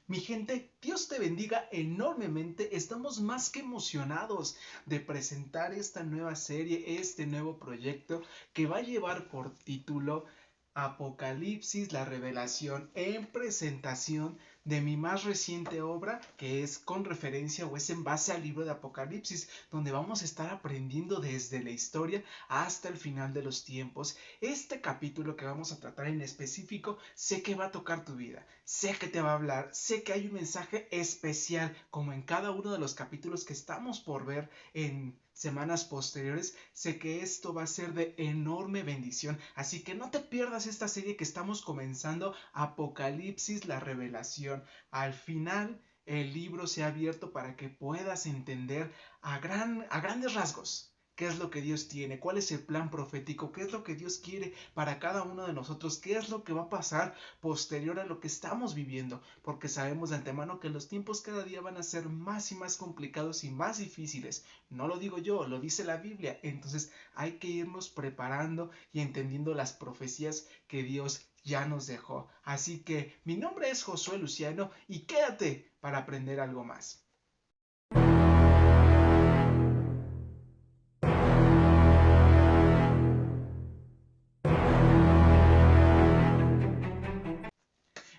Mi gente, Dios te bendiga enormemente. Estamos más que emocionados de presentar esta nueva serie, este nuevo proyecto que va a llevar por título Apocalipsis, la revelación en presentación de mi más reciente obra, que es con referencia o es en base al libro de Apocalipsis, donde vamos a estar aprendiendo desde la historia hasta el final de los tiempos. Este capítulo que vamos a tratar en específico, sé que va a tocar tu vida, sé que te va a hablar, sé que hay un mensaje especial, como en cada uno de los capítulos que estamos por ver en semanas posteriores. Sé que esto va a ser de enorme bendición, así que no te pierdas esta serie que estamos comenzando, Apocalipsis, la revelación. Al final el libro se ha abierto para que puedas entender a grandes rasgos qué es lo que Dios tiene, cuál es el plan profético, qué es lo que Dios quiere para cada uno de nosotros, qué es lo que va a pasar posterior a lo que estamos viviendo, porque sabemos de antemano que los tiempos cada día van a ser más y más complicados y más difíciles. No lo digo yo, lo dice la Biblia. Entonces hay que irnos preparando y entendiendo las profecías que Dios ya nos dejó. Así que mi nombre es Josué Luciano y quédate para aprender algo más.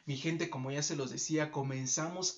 Mi gente, como ya se los decía,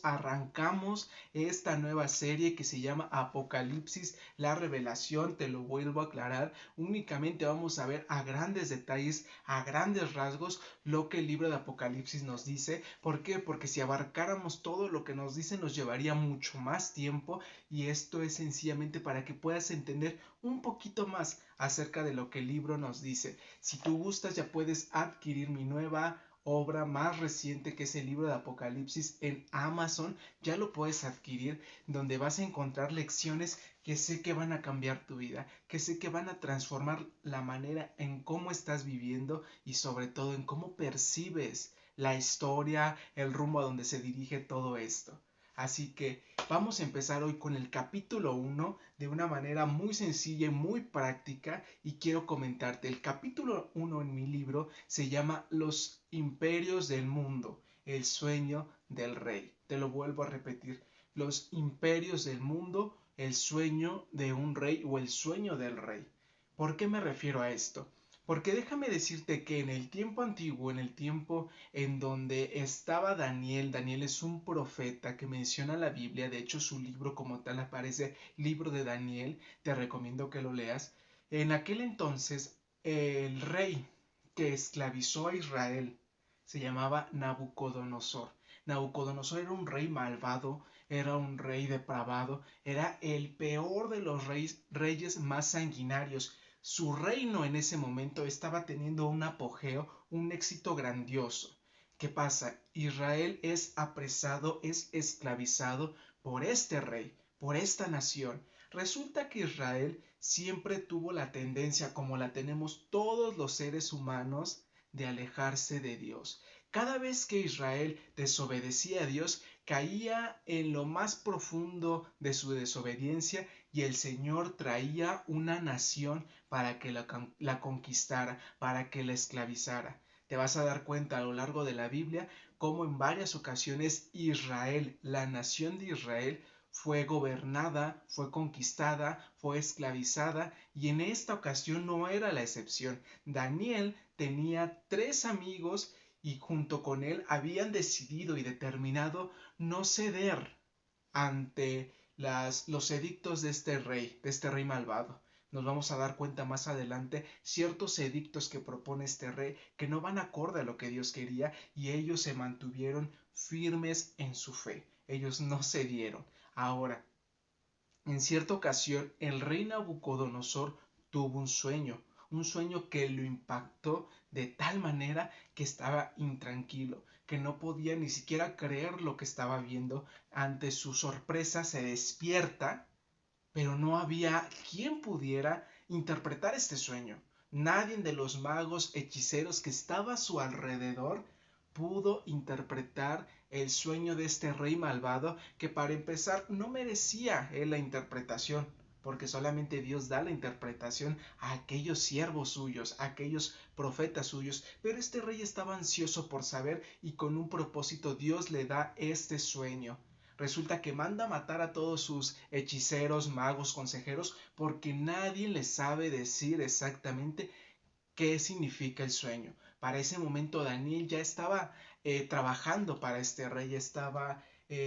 arrancamos esta nueva serie que se llama Apocalipsis, la revelación. Te lo vuelvo a aclarar, únicamente vamos a ver a grandes detalles, a grandes rasgos, lo que el libro de Apocalipsis nos dice. ¿Por qué? Porque si abarcáramos todo lo que nos dice nos llevaría mucho más tiempo, y esto es sencillamente para que puedas entender un poquito más acerca de lo que el libro nos dice. Si tú gustas, ya puedes adquirir mi nueva obra más reciente, que es el libro de Apocalipsis, en Amazon. Ya lo puedes adquirir, donde vas a encontrar lecciones que sé que van a cambiar tu vida, que sé que van a transformar la manera en cómo estás viviendo y sobre todo en cómo percibes la historia, el rumbo a donde se dirige todo esto. Así que vamos a empezar hoy con el capítulo 1 de una manera muy sencilla y muy práctica, y quiero comentarte. El capítulo 1 en mi libro se llama Los imperios del mundo, el sueño del rey. Te lo vuelvo a repetir. Los imperios del mundo, el sueño de un rey o el sueño del rey. ¿Por qué me refiero a esto? Porque déjame decirte que en el tiempo antiguo, en el tiempo en donde estaba Daniel, Daniel es un profeta que menciona la Biblia. De hecho, su libro como tal aparece libro de Daniel, te recomiendo que lo leas. En aquel entonces, el rey que esclavizó a Israel se llamaba Nabucodonosor. Nabucodonosor era un rey malvado, era un rey depravado, era el peor de los reyes más sanguinarios. Su reino en ese momento estaba teniendo un apogeo, un éxito grandioso. ¿Qué pasa? Israel es apresado, es esclavizado por este rey, por esta nación. Resulta que Israel siempre tuvo la tendencia, como la tenemos todos los seres humanos, de alejarse de Dios. Cada vez que Israel desobedecía a Dios, caía en lo más profundo de su desobediencia, y el Señor traía una nación para que la conquistara, para que la esclavizara. Te vas a dar cuenta a lo largo de la Biblia cómo en varias ocasiones Israel, la nación de Israel, fue gobernada, fue conquistada, fue esclavizada, y en esta ocasión no era la excepción. Daniel tenía 3 amigos y junto con él habían decidido y determinado no ceder ante los edictos de este rey malvado. Nos vamos a dar cuenta más adelante ciertos edictos que propone este rey que no van acorde a lo que Dios quería, y ellos se mantuvieron firmes en su fe. Ellos no cedieron. Ahora, en cierta ocasión, el rey Nabucodonosor tuvo un sueño que lo impactó de tal manera que estaba intranquilo, que no podía ni siquiera creer lo que estaba viendo. Ante su sorpresa se despierta, pero no había quien pudiera interpretar este sueño. Nadie de los magos hechiceros que estaba a su alrededor pudo interpretar el sueño de este rey malvado, que para empezar no merecía él la interpretación. porque solamente Dios da la interpretación a aquellos siervos suyos, a aquellos profetas suyos. Pero este rey estaba ansioso por saber y con un propósito Dios le da este sueño. Resulta que manda matar a todos sus hechiceros, magos, consejeros, porque nadie le sabe decir exactamente qué significa el sueño. Para ese momento Daniel ya estaba trabajando para este rey, estaba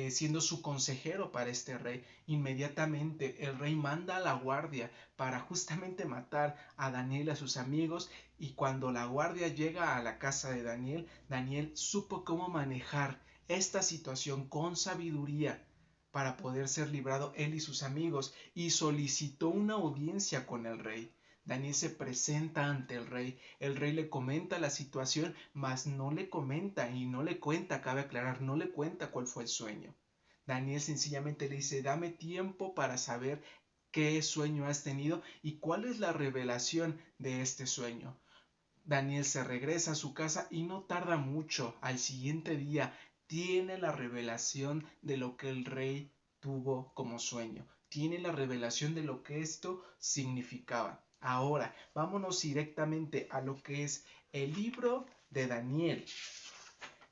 siendo su consejero para este rey. Inmediatamente el rey manda a la guardia para justamente matar a Daniel y a sus amigos, y cuando la guardia llega a la casa de Daniel, Daniel supo cómo manejar esta situación con sabiduría para poder ser librado él y sus amigos, y solicitó una audiencia con el rey. Daniel se presenta ante el rey le comenta la situación, mas no le comenta y no le cuenta, cabe aclarar, no le cuenta cuál fue el sueño. Daniel sencillamente le dice, dame tiempo para saber qué sueño has tenido y cuál es la revelación de este sueño. Daniel se regresa a su casa y no tarda mucho, al siguiente día tiene la revelación de lo que el rey tuvo como sueño, tiene la revelación de lo que esto significaba. Ahora, vámonos directamente a lo que es el libro de Daniel.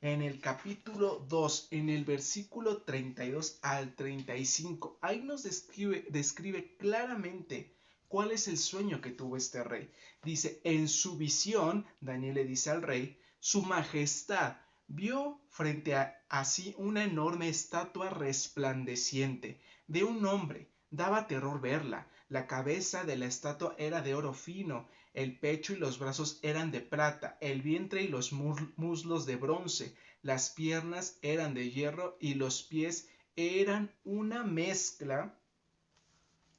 En el capítulo 2, en el versículo 32 al 35, ahí nos describe claramente cuál es el sueño que tuvo este rey. Dice, en su visión, Daniel le dice al rey, su majestad vio frente a sí una enorme estatua resplandeciente de un hombre. Daba terror verla. La cabeza de la estatua era de oro fino, el pecho y los brazos eran de plata, el vientre y los muslos de bronce, las piernas eran de hierro y los pies eran una mezcla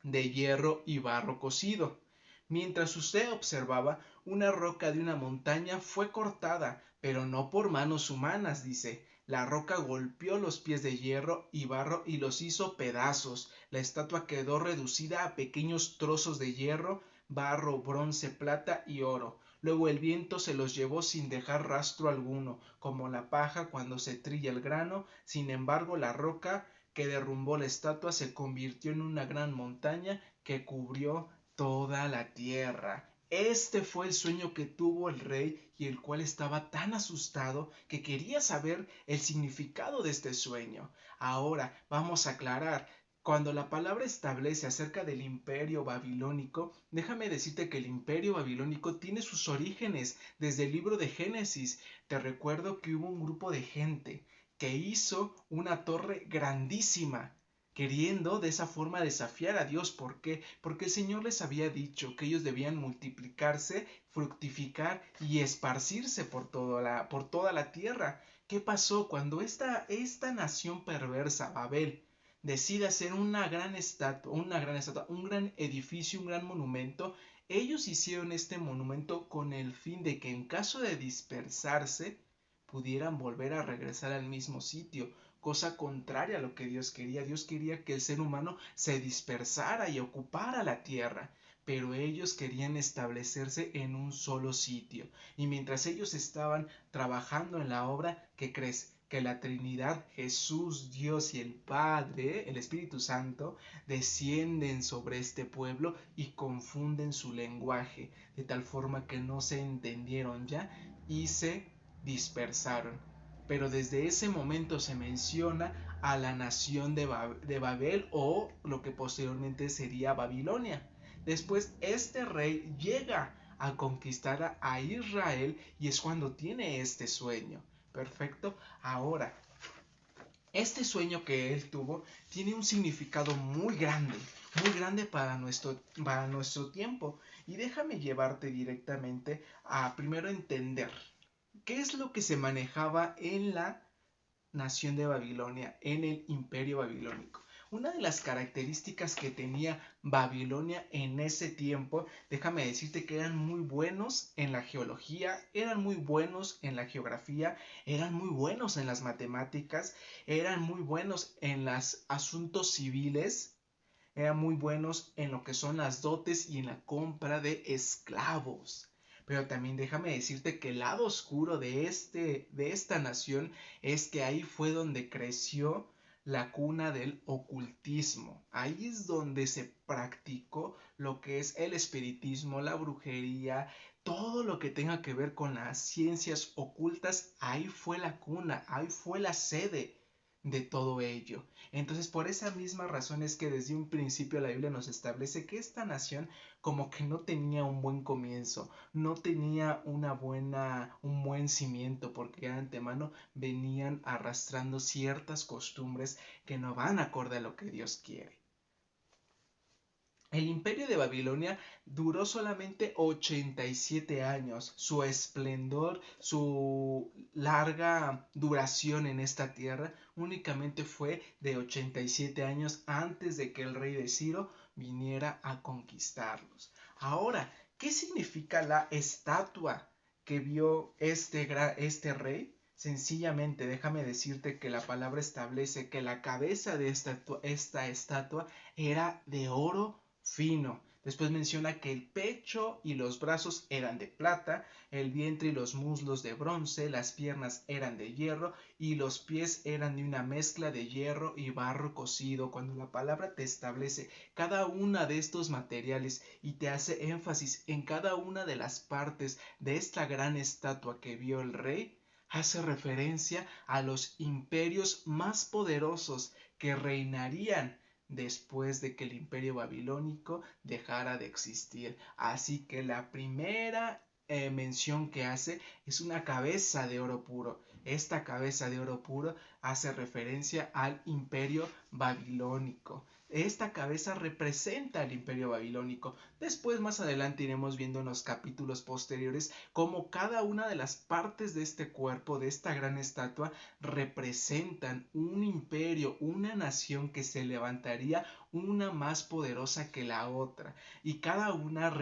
de hierro y barro cocido. Mientras usted observaba, una roca de una montaña fue cortada, pero no por manos humanas, dice. La roca golpeó los pies de hierro y barro y los hizo pedazos. La estatua quedó reducida a pequeños trozos de hierro, barro, bronce, plata y oro. Luego el viento se los llevó sin dejar rastro alguno, como la paja cuando se trilla el grano. Sin embargo, la roca que derrumbó la estatua se convirtió en una gran montaña que cubrió toda la tierra. Este fue el sueño que tuvo el rey, y el cual estaba tan asustado que quería saber el significado de este sueño. Ahora vamos a aclarar. Cuando la palabra establece acerca del imperio babilónico, déjame decirte que el imperio babilónico tiene sus orígenes desde el libro de Génesis. Te recuerdo que hubo un grupo de gente que hizo una torre grandísima, queriendo de esa forma desafiar a Dios. ¿Por qué? Porque el Señor les había dicho que ellos debían multiplicarse, fructificar y esparcirse por toda la tierra. ¿Qué pasó cuando esta nación perversa, Babel, decide hacer una gran estatua, un gran edificio, un gran monumento? Ellos hicieron este monumento con el fin de que en caso de dispersarse, pudieran volver a regresar al mismo sitio, cosa contraria a lo que Dios quería. Dios quería que el ser humano se dispersara y ocupara la tierra, pero ellos querían establecerse en un solo sitio. Y mientras ellos estaban trabajando en la obra, ¿qué crees? Que la Trinidad, Jesús, Dios y el Padre, el Espíritu Santo, descienden sobre este pueblo y confunden su lenguaje, de tal forma que no se entendieron ya y se dispersaron. Pero desde ese momento se menciona a la nación de Babel, o lo que posteriormente sería Babilonia. Después este rey llega a conquistar a Israel y es cuando tiene este sueño. Perfecto. Ahora, este sueño que él tuvo tiene un significado muy grande para nuestro tiempo. Y déjame llevarte directamente a primero entender qué es lo que se manejaba en la nación de Babilonia, en el imperio babilónico. Una de las características que tenía Babilonia en ese tiempo, déjame decirte que eran muy buenos en la geología, eran muy buenos en la geografía, eran muy buenos en las matemáticas, eran muy buenos en los asuntos civiles, eran muy buenos en lo que son las dotes y en la compra de esclavos. Pero también déjame decirte que el lado oscuro de esta nación es que ahí fue donde creció la cuna del ocultismo. Ahí es donde se practicó lo que es el espiritismo, la brujería, todo lo que tenga que ver con las ciencias ocultas. Ahí fue la cuna, ahí fue la sede de todo ello. Entonces, por esa misma razón es que desde un principio la Biblia nos establece que esta nación como que no tenía un buen comienzo, no tenía un buen cimiento, porque de antemano venían arrastrando ciertas costumbres que no van acorde a lo que Dios quiere. El imperio de Babilonia duró solamente 87 años. Su esplendor, su larga duración en esta tierra únicamente fue de 87 años antes de que el rey de Ciro viniera a conquistarlos. Ahora, ¿qué significa la estatua que vio este rey? Sencillamente, déjame decirte que la palabra establece que la cabeza de esta estatua era de oro fino. Después menciona que el pecho y los brazos eran de plata, el vientre y los muslos de bronce, las piernas eran de hierro y los pies eran de una mezcla de hierro y barro cocido. Cuando la palabra te establece cada una de estos materiales y te hace énfasis en cada una de las partes de esta gran estatua que vio el rey, hace referencia a los imperios más poderosos que reinarían después de que el imperio babilónico dejara de existir. Así que la primera mención que hace es una cabeza de oro puro. Esta cabeza de oro puro hace referencia al imperio babilónico. Esta cabeza representa al imperio babilónico. Después, más adelante, iremos viendo en los capítulos posteriores cómo cada una de las partes de este cuerpo, de esta gran estatua, representan un imperio, una nación que se levantaría, una más poderosa que la otra. Y cada una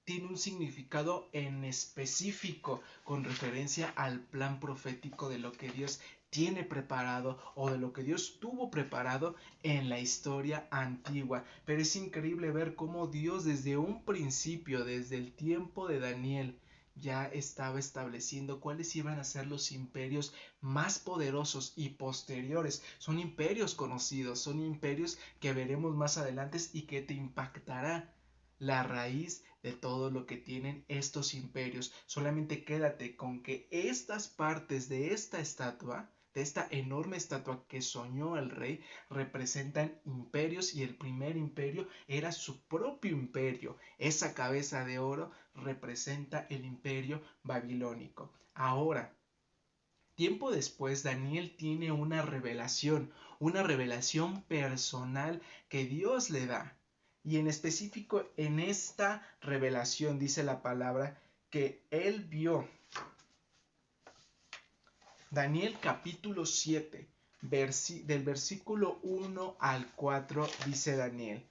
tiene un significado en específico con referencia al plan profético de lo que Dios tiene preparado o de lo que Dios tuvo preparado en la historia antigua. Pero es increíble ver cómo Dios desde un principio, desde el tiempo de Daniel, ya estaba estableciendo cuáles iban a ser los imperios más poderosos y posteriores. Son imperios conocidos, son imperios que veremos más adelante y que te impactará la raíz de todo lo que tienen estos imperios. Solamente quédate con que estas partes de esta estatua, de esta enorme estatua que soñó el rey, representan imperios y el primer imperio era su propio imperio. Esa cabeza de oro representa el imperio babilónico. Ahora, tiempo después, Daniel tiene una revelación personal que Dios le da. Y en específico en esta revelación dice la palabra que él vio. Daniel capítulo 7, del versículo 1 al 4 dice Daniel: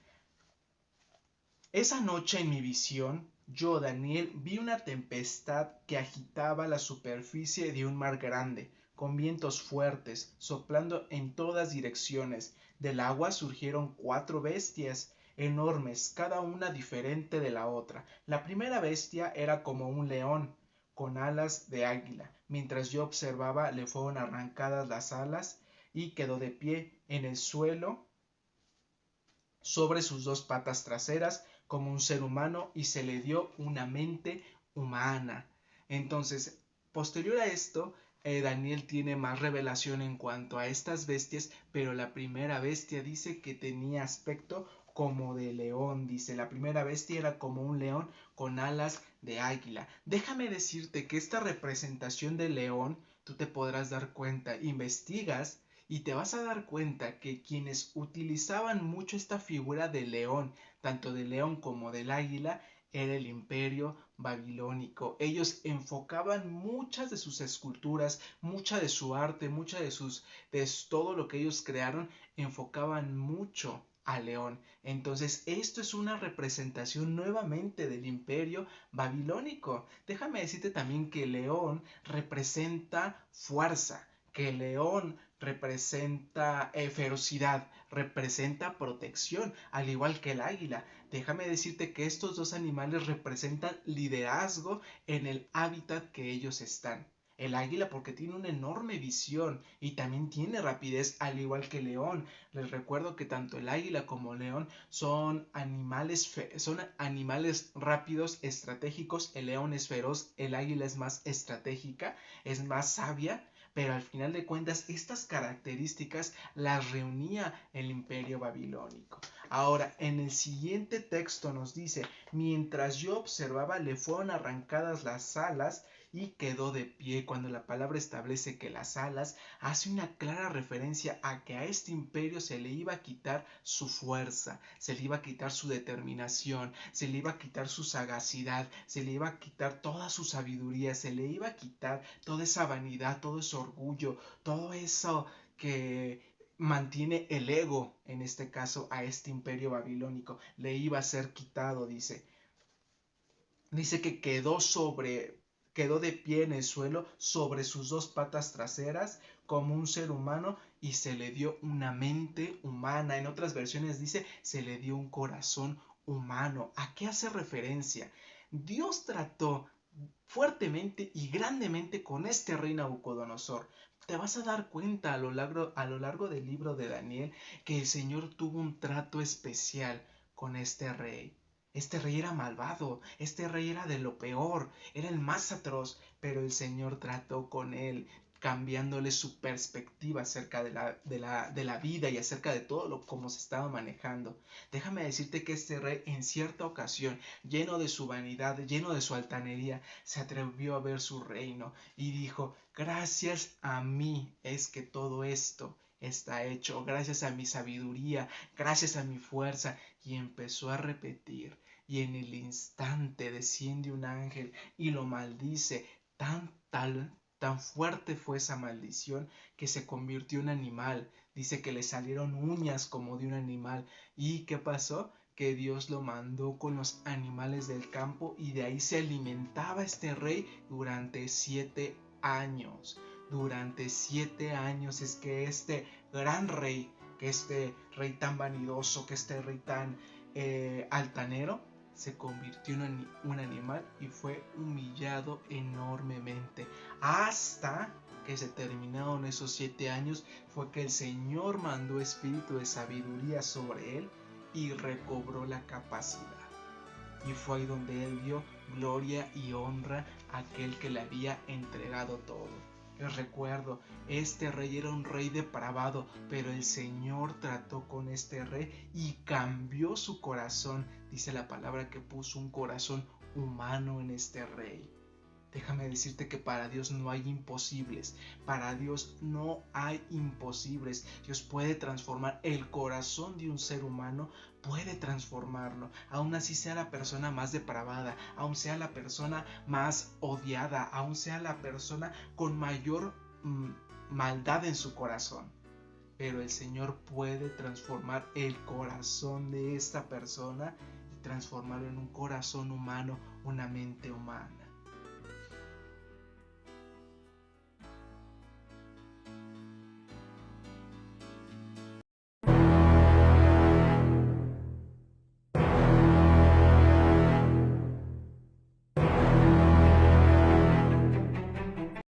Esa noche en mi visión, yo, Daniel, vi una tempestad que agitaba la superficie de un mar grande, con vientos fuertes, soplando en todas direcciones. Del agua surgieron 4 bestias enormes, cada una diferente de la otra. La primera bestia era como un león, con alas de águila. Mientras yo observaba, le fueron arrancadas las alas y quedó de pie en el suelo sobre sus 2 patas traseras como un ser humano y se le dio una mente humana. Entonces, posterior a esto, Daniel tiene más revelación en cuanto a estas bestias, pero la primera bestia dice que tenía aspecto como de león. Dice, la primera bestia era como un león con alas de águila. Déjame decirte que esta representación de león, tú te podrás dar cuenta, investigas y te vas a dar cuenta que quienes utilizaban mucho esta figura de león, tanto del león como del águila, era el imperio babilónico. Ellos enfocaban muchas de sus esculturas, mucha de su arte, de todo lo que ellos crearon, enfocaban mucho al león. Entonces, esto es una representación nuevamente del imperio babilónico. Déjame decirte también que el león representa fuerza, que el león representa ferocidad, representa protección, al igual que el águila. Déjame decirte que estos 2 animales representan liderazgo en el hábitat que ellos están. El águila porque tiene una enorme visión y también tiene rapidez al igual que el león. Les recuerdo que tanto el águila como el león son animales rápidos, estratégicos. El león es feroz, el águila es más estratégica, es más sabia. Pero al final de cuentas estas características las reunía el imperio babilónico. Ahora, en el siguiente texto nos dice, mientras yo observaba le fueron arrancadas las alas y quedó de pie. Cuando la palabra establece que las alas, hace una clara referencia a que a este imperio se le iba a quitar su fuerza, se le iba a quitar su determinación, se le iba a quitar su sagacidad, se le iba a quitar toda su sabiduría, se le iba a quitar toda esa vanidad, todo ese orgullo, todo eso que mantiene el ego, en este caso a este imperio babilónico, le iba a ser quitado, dice. Dice que quedó de pie en el suelo sobre sus dos patas traseras como un ser humano y se le dio una mente humana. En otras versiones dice se le dio un corazón humano. ¿A qué hace referencia? Dios trató fuertemente y grandemente con este rey Nabucodonosor. Te vas a dar cuenta a lo largo del libro de Daniel que el Señor tuvo un trato especial con este rey. Este rey era malvado, este rey era de lo peor, era el más atroz, pero el Señor trató con él, cambiándole su perspectiva acerca de la vida y acerca de todo lo como se estaba manejando. Déjame decirte que este rey en cierta ocasión, lleno de su vanidad, lleno de su altanería, se atrevió a ver su reino y dijo, gracias a mí es que todo esto está hecho, gracias a mi sabiduría, gracias a mi fuerza, y empezó a repetir y en el instante desciende un ángel y lo maldice. Tan fuerte fue esa maldición que se convirtió en animal. Dice que le salieron uñas como de un animal. ¿Y qué pasó? Que Dios lo mandó con los animales del campo y de ahí se alimentaba este rey durante 7 años. Durante 7 años es que este gran rey, que este rey tan vanidoso, que este rey tan altanero, se convirtió en un animal y fue humillado enormemente. Hasta que se terminaron esos 7 años, fue que el Señor mandó espíritu de sabiduría sobre él y recobró la capacidad. Y fue ahí donde él dio gloria y honra a aquel que le había entregado todo. Les recuerdo, este rey era un rey depravado, pero el Señor trató con este rey y cambió su corazón. Dice la palabra que puso un corazón humano en este rey. Déjame decirte que para Dios no hay imposibles. Para Dios no hay imposibles. Dios puede transformar el corazón de un ser humano, puede transformarlo. Aún así sea la persona más depravada, aún sea la persona más odiada, aún sea la persona con mayor maldad en su corazón. Pero el Señor puede transformar el corazón de esta persona y transformarlo en un corazón humano, una mente humana.